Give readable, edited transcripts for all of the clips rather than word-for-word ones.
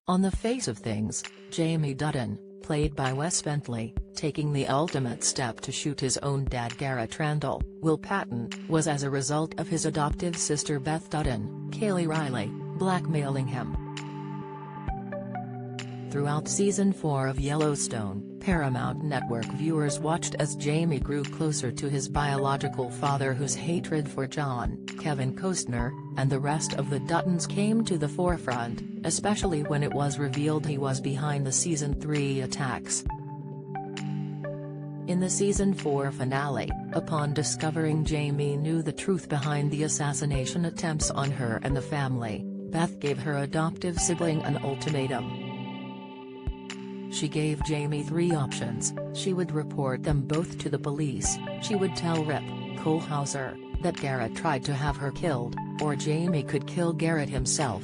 On the face of things, Jamie Dutton, played by Wes Bentley, taking the ultimate step to shoot his own dad Garrett Will Patton, was as a result of his adoptive sister Beth Dutton, Kaylee Riley, blackmailing him. Throughout Season 4 of Yellowstone, Paramount Network viewers watched as Jamie grew closer to his biological father, whose hatred for John, Kevin Costner, and the rest of the Duttons came to the forefront, especially when it was revealed he was behind the Season 3 attacks. In the Season 4 finale, upon discovering Jamie knew the truth behind the assassination attempts on her and the family, Beth gave her adoptive sibling an ultimatum. She gave Jamie 3 options: she would report them both to the police, she would tell Rip Kohlhauser that Garrett tried to have her killed, or Jamie could kill Garrett himself.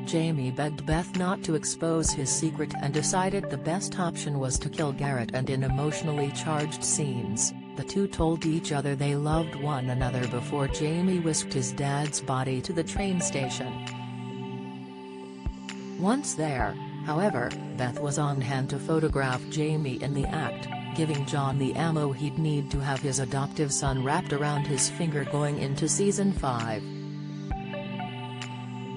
Jamie begged Beth not to expose his secret and decided the best option was to kill Garrett, and in emotionally charged scenes, the two told each other they loved one another before Jamie whisked his dad's body to the train station. Once there, however, Beth was on hand to photograph Jamie in the act, giving John the ammo he'd need to have his adoptive son wrapped around his finger going into Season 5.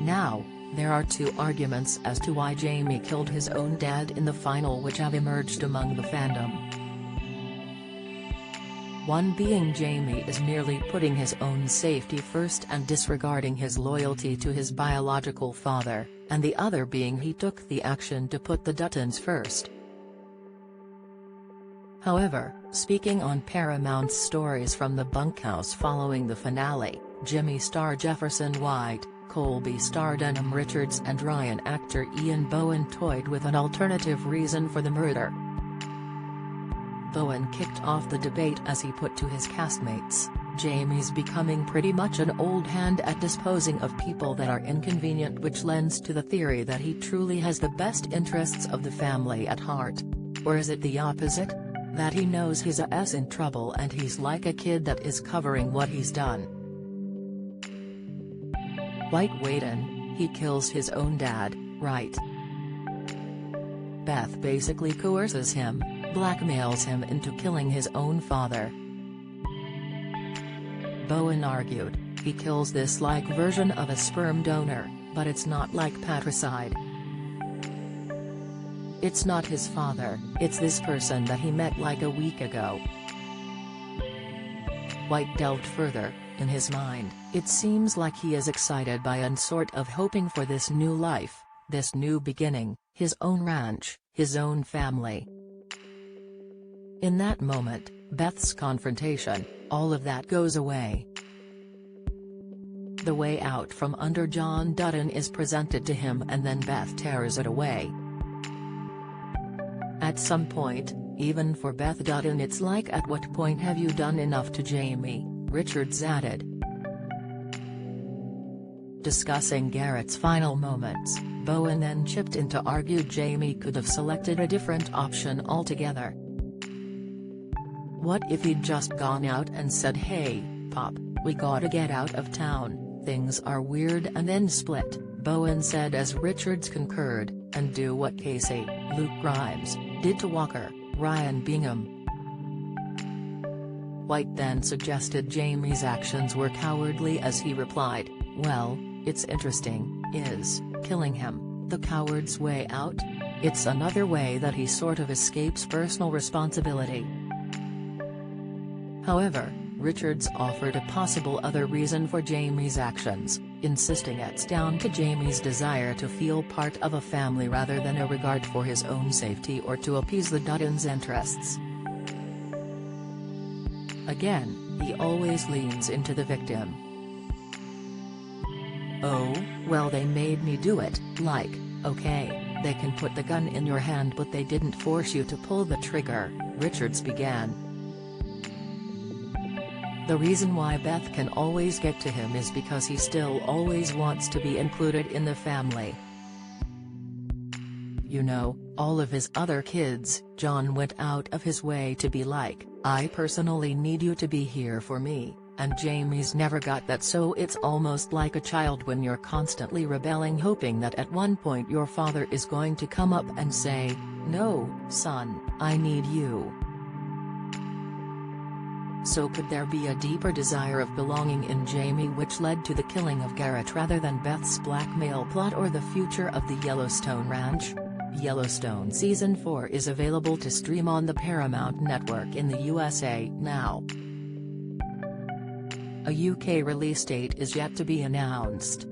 Now, there are 2 arguments as to why Jamie killed his own dad in the final, which have emerged among the fandom. One being Jamie is merely putting his own safety first and disregarding his loyalty to his biological father, and the other being he took the action to put the Duttons first. However, speaking on Paramount's Stories from the Bunkhouse following the finale, Jimmy star Jefferson White, Colby star Denham Richards and Ryan actor Ian Bohen toyed with an alternative reason for the murder. Bowen kicked off the debate as he put to his castmates, "Jamie's becoming pretty much an old hand at disposing of people that are inconvenient, which lends to the theory that he truly has the best interests of the family at heart. Or is it the opposite? That he knows his ass in trouble and he's like a kid that is covering what he's done?" White weighed in, "He kills his own dad, right? Beth basically coerces him, blackmails him into killing his own father." Bowen argued, "He kills this like version of a sperm donor, but it's not like patricide. It's not his father, it's this person that he met like a week ago." White delved further, "In his mind, it seems like he is excited by and sort of hoping for this new life, this new beginning, his own ranch, his own family." In that moment, Beth's confrontation, all of that goes away. The way out from under John Dutton is presented to him and then Beth tears it away. At some point, even for Beth Dutton, it's like, "At what point have you done enough to Jamie?" Richards added. Discussing Garrett's final moments, Bowen then chipped in to argue Jamie could have selected a different option altogether. "What if he'd just gone out and said, 'Hey, Pop, we gotta get out of town, things are weird,' and then split," Bowen said as Richards concurred, "and do what Casey, Luke Grimes, did to Walker, Ryan Bingham." White then suggested Jamie's actions were cowardly as he replied, "Well, it's interesting, is killing him the coward's way out? It's another way that he sort of escapes personal responsibility." However, Richards offered a possible other reason for Jamie's actions, insisting it's down to Jamie's desire to feel part of a family rather than a regard for his own safety or to appease the Duttons' interests. Again, he always leans into the victim. "Oh, well, they made me do it," like, "Okay, they can put the gun in your hand but they didn't force you to pull the trigger," Richards began. "The reason why Beth can always get to him is because he still always wants to be included in the family. You know, all of his other kids, John went out of his way to be like, 'I personally need you to be here for me,' and Jamie's never got that, so it's almost like a child when you're constantly rebelling, hoping that at one point your father is going to come up and say, "No, son, I need you." So could there be a deeper desire of belonging in Jamie which led to the killing of Garrett rather than Beth's blackmail plot or the future of the Yellowstone ranch? Yellowstone Season 4 is available to stream on the Paramount Network in the USA now. A UK release date is yet to be announced.